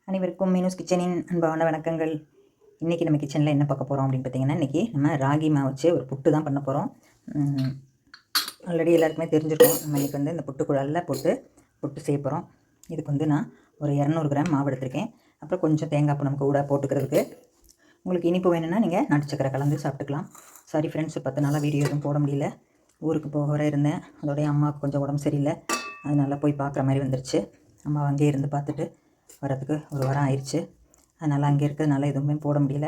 அனைவருக்கும் மீனூஸ் கிச்சனின் அன்பான வணக்கங்கள். இன்றைக்கி நம்ம கிச்சனில் என்ன பார்க்க போகிறோம் அப்படின்னு பார்த்தீங்கன்னா, இன்றைக்கி நம்ம ராகி மாவு வச்சு ஒரு புட்டு தான் பண்ண போகிறோம். ஆல்ரெடி எல்லாருக்குமே தெரிஞ்சிருக்கோம். நம்ம இன்றைக்கி இந்த புட்டுக்குழலில் போட்டு புட்டு செய்ய போகிறோம். இதுக்கு நான் ஒரு 200 கிராம் மாவு எடுத்திருக்கேன். அப்புறம் கொஞ்சம் தேங்காய் பூ நமக்கு கூட போட்டுக்கிறதுக்கு. உங்களுக்கு இனிப்பு வேணும்னா நீங்கள் நாட்டு சக்கரை கலந்து சாப்பிட்டுக்கலாம். சாரி ஃப்ரெண்ட்ஸ், 10 நாளாக வீடியோ எதுவும் போட முடியல. ஊருக்கு போக இருந்தேன். அதோடைய அம்மாவுக்கு கொஞ்சம் உடம்பு சரியில்லை. அதனால் போய் பார்க்குற மாதிரி வந்துருச்சு. அம்மா அங்கேயே இருந்து பார்த்துட்டு வரத்துக்கு ஒரு வாரம் ஆயிடுச்சு. அதனால் அங்கே இருக்கிறதுனால எதுவுமே போட முடியல.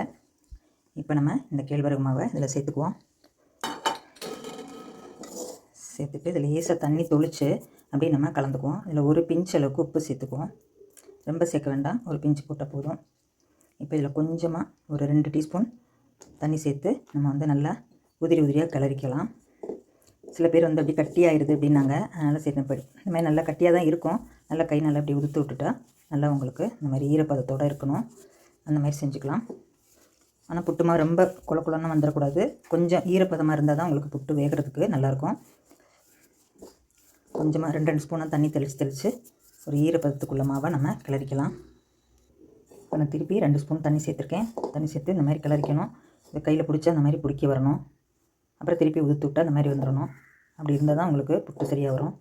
இப்போ நம்ம இந்த கேழ்வரகு மாவை இதில் சேர்த்துக்குவோம். சேர்த்துட்டு இதில் லேசாக தண்ணி தொளித்து அப்படியே நம்ம கலந்துக்குவோம். இதில் ஒரு பிஞ்ச் அளவுக்கு உப்பு சேர்த்துக்குவோம். ரொம்ப சேர்க்க வேண்டாம், ஒரு பிஞ்சு போட்டால் போதும். இப்போ இதில் கொஞ்சமாக ஒரு 2 டீஸ்பூன் தண்ணி சேர்த்து நம்ம நல்லா உதிரியாக கிளறிக்கலாம். சில பேர் அப்படி கட்டியாகிடுது அப்படின்னாங்க. அதனால் சேர்த்தபடி இந்த மாதிரி நல்லா கட்டியாக தான் இருக்கும். நல்லா கை நல்லா அப்படி உதுத்து விட்டுட்டா நல்லா உங்களுக்கு இந்த மாதிரி ஈரப்பதத்தோடு இருக்கணும். அந்த மாதிரி செஞ்சுக்கலாம். ஆனால் புட்டு மாவு ரொம்ப குழன்னு வந்துடக்கூடாது. கொஞ்சம் ஈரப்பதமாக இருந்தால் தான் உங்களுக்கு புட்டு வேகிறதுக்கு நல்லாயிருக்கும். கொஞ்சமாக 2 ஸ்பூனாக தண்ணி தெளித்து ஒரு ஈரப்பதத்துக்குள்ள மாவை நம்ம கிளறிக்கலாம். இப்போ நான் திருப்பி 2 ஸ்பூன் தண்ணி சேர்த்துருக்கேன். தண்ணி சேர்த்து இந்த மாதிரி கிளறிக்கணும். இந்த கையில் பிடிச்சா அந்த மாதிரி பிடிக்க வரணும். அப்புறம் திருப்பி உதுத்து விட்டால் அந்த மாதிரி வந்துடணும். அப்படி இருந்தால் தான் உங்களுக்கு புட்டு சரியாக வரும்.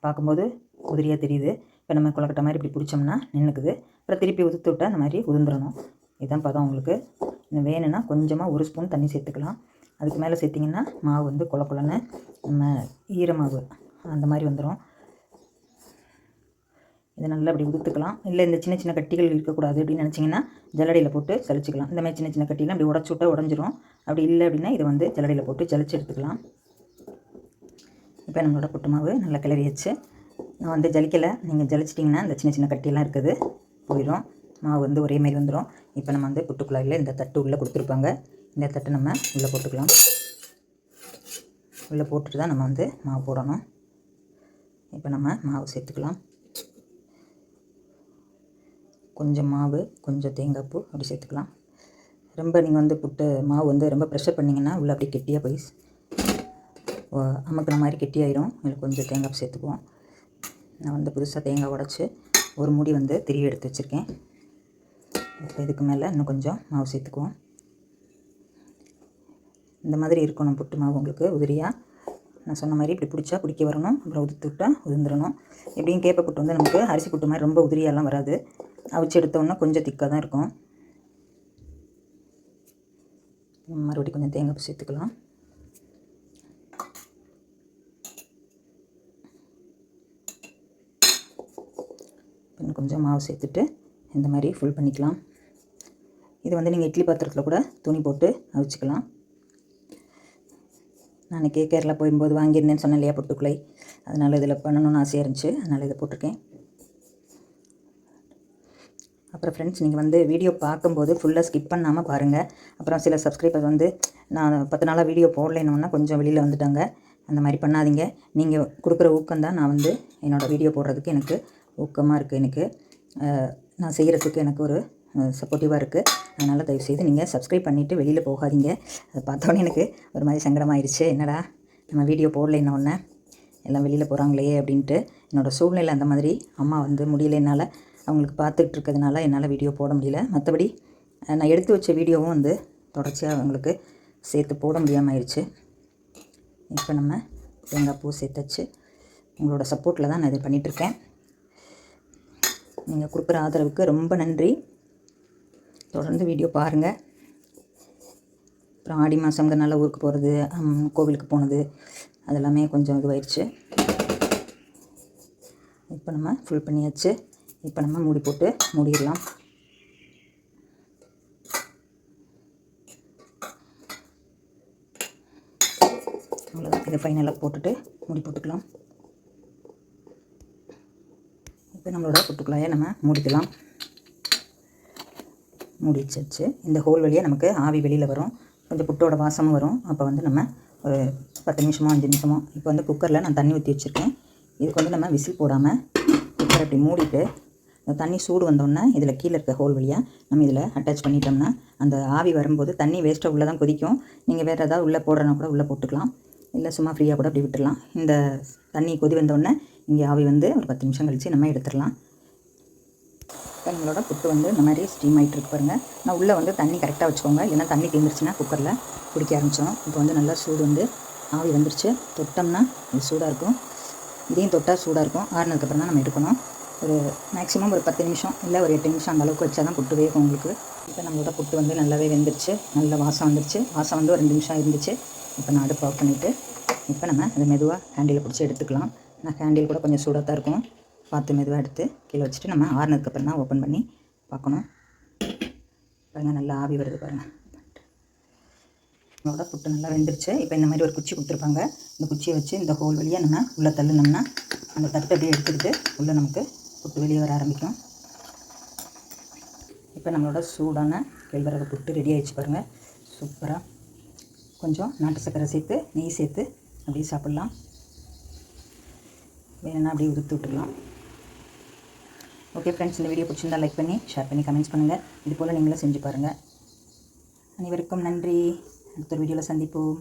பார்க்கும்போது உதிரியாக தெரியுது. இப்போ நம்ம கொலக்கட்டை மாதிரி இப்படி பிடிச்சோம்னா நின்றுக்குது. அப்புறம் திருப்பி உதுத்து விட்டால் அந்த மாதிரி உதிர்ந்துடணும். இதுதான் பதம். உங்களுக்கு இன்னும் வேணும்னா கொஞ்சமாக 1 ஸ்பூன் தண்ணி சேர்த்துக்கலாம். அதுக்கு மேலே சேர்த்திங்கன்னா மாவு கொலன்னு நம்ம ஈரமாவு அந்த மாதிரி வந்துடும். இதை நல்லா அப்படி உதுத்துக்கலாம். இல்லை இந்த சின்ன சின்ன கட்டிகள் இருக்கக்கூடாது அப்படின்னு நினச்சிங்கன்னா ஜல்லடையில் போட்டு ஜலிச்சிக்கலாம். இந்த மாதிரி சின்ன சின்ன கட்டிலாம் அப்படி உடச்சி விட்டால் உடஞ்சிரும். அப்படி இல்லை அப்படின்னா இதை ஜல்லடையில் போட்டு ஜலிச்சு எடுத்துக்கலாம். இப்போ நம்மளோட புட்டு மாவு நல்லா கிளறி வச்சு நான் ஜலிக்கலை. நீங்கள் ஜலிச்சிட்டிங்கன்னா இந்த சின்ன சின்ன கட்டியெல்லாம் இருக்குது போயிடும். மாவு ஒரே மாதிரி வந்துடும். இப்போ நம்ம புட்டுக்குள்ளாயில் இந்த தட்டு உள்ளே கொடுத்துருப்பாங்க. இந்த தட்டை நம்ம உள்ளே போட்டுக்கலாம். உள்ளே போட்டுட்டு தான் நம்ம மாவு போடணும். இப்போ நம்ம மாவு சேர்த்துக்கலாம். கொஞ்சம் மாவு, கொஞ்சம் தேங்காய் பூ அப்படி சேர்த்துக்கலாம். ரொம்ப நீங்கள் புட்டு மாவு ரொம்ப ப்ரெஷர் பண்ணிங்கன்னா உள்ளே அப்படி கெட்டியாக போய் அமுக்கிற மாதிரி கெட்டியாயிரும். இதில் கொஞ்சம் தேங்காய் பூ சேர்த்துக்குவோம். நான் புதுசாக தேங்காய் உடச்சி ஒரு மூடி திருவி எடுத்து வச்சுருக்கேன். இப்போ இதுக்கு மேலே இன்னும் கொஞ்சம் மாவு சேர்த்துக்குவோம். இந்த மாதிரி இருக்கணும் புட்டு மாவு உங்களுக்கு உதிரியாக. நான் சொன்ன மாதிரி இப்படி பிடிச்சா பிடிக்க வரணும். அப்புறம் உதுத்து விட்டால் உதிர்ந்துடணும். எப்படியும் கேப்பை புட்டு நமக்கு அரிசி புட்டு மாதிரி ரொம்ப உதிரியாலாம் வராது. அவிச்சு எடுத்தோன்னா கொஞ்சம் திக்காக தான் இருக்கும். மறுபடியும் கொஞ்சம் தேங்காய் பூ சேர்த்துக்கலாம். இன்னும் கொஞ்சம் மாவு சேர்த்துட்டு இந்த மாதிரி ஃபுல் பண்ணிக்கலாம். இது நீங்கள் இட்லி பாத்திரத்தில் கூட துணி போட்டு அவிச்சிக்கலாம். நான் அன்றைக்கி கேரளா போகும்போது வாங்கியிருந்தேன்னு சொன்னேன் இல்லையா புட்டுக்குலை. அதனால் இதில் பண்ணணும்னு ஆசையாக இருந்துச்சு. அதனால் இதை போட்டிருக்கேன். அப்புறம் ஃப்ரெண்ட்ஸ், நீங்கள் வீடியோ பார்க்கும்போது ஃபுல்லாக ஸ்கிப் பண்ணாமல் பாருங்கள். அப்புறம் சில சப்ஸ்கிரைபர் நான் 10 நாளாக வீடியோ போடலைன்னா கொஞ்சம் வெளியில் வந்துட்டாங்க. அந்த மாதிரி பண்ணாதீங்க. நீங்கள் கொடுக்குற ஊக்கம் தான் நான் என்னோடய வீடியோ போடுறதுக்கு எனக்கு ஊக்கமாக இருக்குது. எனக்கு நான் செய்கிறதுக்கு எனக்கு ஒரு சப்போர்ட்டிவாக இருக்குது. அதனால் தயவுசெய்து நீங்கள் சப்ஸ்கிரைப் பண்ணிவிட்டு வெளியில் போகாதீங்க. அதை பார்த்தோன்னே எனக்கு ஒரு மாதிரி சங்கடமாயிருச்சு. என்னடா நம்ம வீடியோ போடலைன்னொன்னே எல்லாம் வெளியில் போகிறாங்களே அப்படின்ட்டு. என்னோடய சூழ்நிலை அந்த மாதிரி. அம்மா முடியல, என்னால் அவங்களுக்கு பார்த்துட்டு இருக்கிறதுனால என்னால் வீடியோ போட முடியல. மற்றபடி நான் எடுத்து வச்ச வீடியோவும் தொடர்ச்சியாக அவங்களுக்கு சேர்த்து போட முடியாமல் ஆயிடுச்சு. இப்போ நம்ம தேங்காய் பூ சேர்த்தாச்சு. உங்களோட சப்போர்ட்டில் தான் நான் இதை பண்ணிகிட்ருக்கேன். நீங்கள் கொடுக்குற ஆதரவுக்கு ரொம்ப நன்றி. தொடர்ந்து வீடியோ பாருங்கள். அப்புறம் ஆடி மாதங்கிறனால ஊருக்கு போகிறது, கோவிலுக்கு போனது அதெல்லாமே கொஞ்சம் இதுவாயிடுச்சு. இப்போ நம்ம ஃபுல் பண்ணியாச்சு. இப்போ நம்ம மூடி போட்டு மூடிடலாம். அவ்வளோதான். இதை ஃபைனலாக போட்டுட்டு மூடி போட்டுக்கலாம். இப்போ நம்மளோட புட்டுக்குள்ளாயே நம்ம மூடிக்கலாம். மூடிச்சு இந்த ஹோல் வழியாக நமக்கு ஆவி வெளியில் வரும். கொஞ்சம் புட்டோட வாசமும் வரும். அப்போ நம்ம ஒரு 10 நிமிஷமோ 5 நிமிஷமோ. இப்போ குக்கரில் நான் தண்ணி ஊற்றி வச்சுருக்கேன். இதுக்கு நம்ம விசில் போடாமல் குக்கரை அப்படி மூடிட்டு இந்த தண்ணி சூடு வந்தோடனே இதில் கீழே இருக்க ஹோல் வழியாக நம்ம இதில் அட்டாச் பண்ணிட்டோம்னா அந்த ஆவி வரும்போது தண்ணி வேஸ்ட்டாக உள்ளே தான் கொதிக்கும். நீங்கள் வேறு ஏதாவது உள்ளே போடுறனா கூட உள்ளே போட்டுக்கலாம். இல்லை சும்மா ஃப்ரீயாக கூட அப்படி விட்டுடலாம். இந்த தண்ணி கொதி வந்தோடனே இங்கே ஆவி ஒரு 10 நிமிஷம் கழித்து நம்ம எடுத்துடலாம். இப்போ நம்மளோட புட்டு வந்து இந்த மாதிரி ஸ்டீம் ஆகிட்டு இருக்கு பாருங்கள். நான் உள்ளே வந்து தண்ணி கரெக்டாக வச்சுக்கோங்க, இல்லைன்னா தண்ணி தீர்ந்துருச்சுன்னா குக்கரில் குடிக்க ஆரம்பிச்சிடும். இப்போ வந்து நல்லா சூடு வந்து ஆவி வந்துருச்சு. தொட்டோம்னா இது சூடாக இருக்கும், இதையும் தொட்டால் சூடாக இருக்கும். ஆறுனதுக்கப்புறம் தான் நம்ம எடுக்கணும். ஒரு மேக்ஸிமம் ஒரு 10 நிமிஷம் இல்லை ஒரு 8 நிமிஷம் அந்த அளவுக்கு வச்சா தான் புட்டு வேகும் உங்களுக்கு. இப்போ நம்மளோட புட்டு வந்து நல்லாவே வெந்துருச்சு, நல்ல வாசம் வந்துருச்சு. வாசம் வந்து ஒரு 2 நிமிஷம் இருந்துச்சு. இப்போ நான் அடுப்பு ஆஃப் பண்ணிவிட்டு இப்போ நம்ம அதை மெதுவாக ஹேண்டில் பிடிச்சி எடுத்துக்கலாம். நான் ஹேண்டில் கூட கொஞ்சம் சூடாக தான் இருக்கும், பார்த்து மெதுவாக எடுத்து கீழே வச்சுட்டு நம்ம ஆறுனதுக்கப்புறம் தான் ஓப்பன் பண்ணி பார்க்கணும். பாருங்கள் நல்லா ஆவி வருது பாருங்கள். நம்மளோட புட்டு நல்லா வெந்துருச்சு. இப்போ இந்த மாதிரி ஒரு குச்சி கொடுத்துருப்பாங்க. இந்த குச்சியை வச்சு இந்த ஹோல் வழியாக நம்ம உள்ளே தள்ளுனோம்னா அந்த தட்டு அப்படியே எடுத்துக்கிட்டு உள்ளே நமக்கு புட்டு வெளியே வர ஆரம்பிக்கும். இப்போ நம்மளோட சூடான கேழ்வரகு புட்டு ரெடி ஆகிடுச்சு பாருங்கள். சூப்பராக கொஞ்சம் நாட்டு சர்க்கரை சேர்த்து நெய் சேர்த்து அப்படியே சாப்பிட்லாம். வேணும்னா அப்படியே உதுத்து விட்டுடலாம். ஓகே ஃப்ரெண்ட்ஸ், இந்த வீடியோ பிடிச்சிருந்தா லைக் பண்ணி ஷேர் பண்ணி கமெண்ட்ஸ் பண்ணுங்கள். இது போல் நீங்களும் செஞ்சு பாருங்கள். அனைவருக்கும் நன்றி. அடுத்த வீடியோவில் சந்திப்போம்.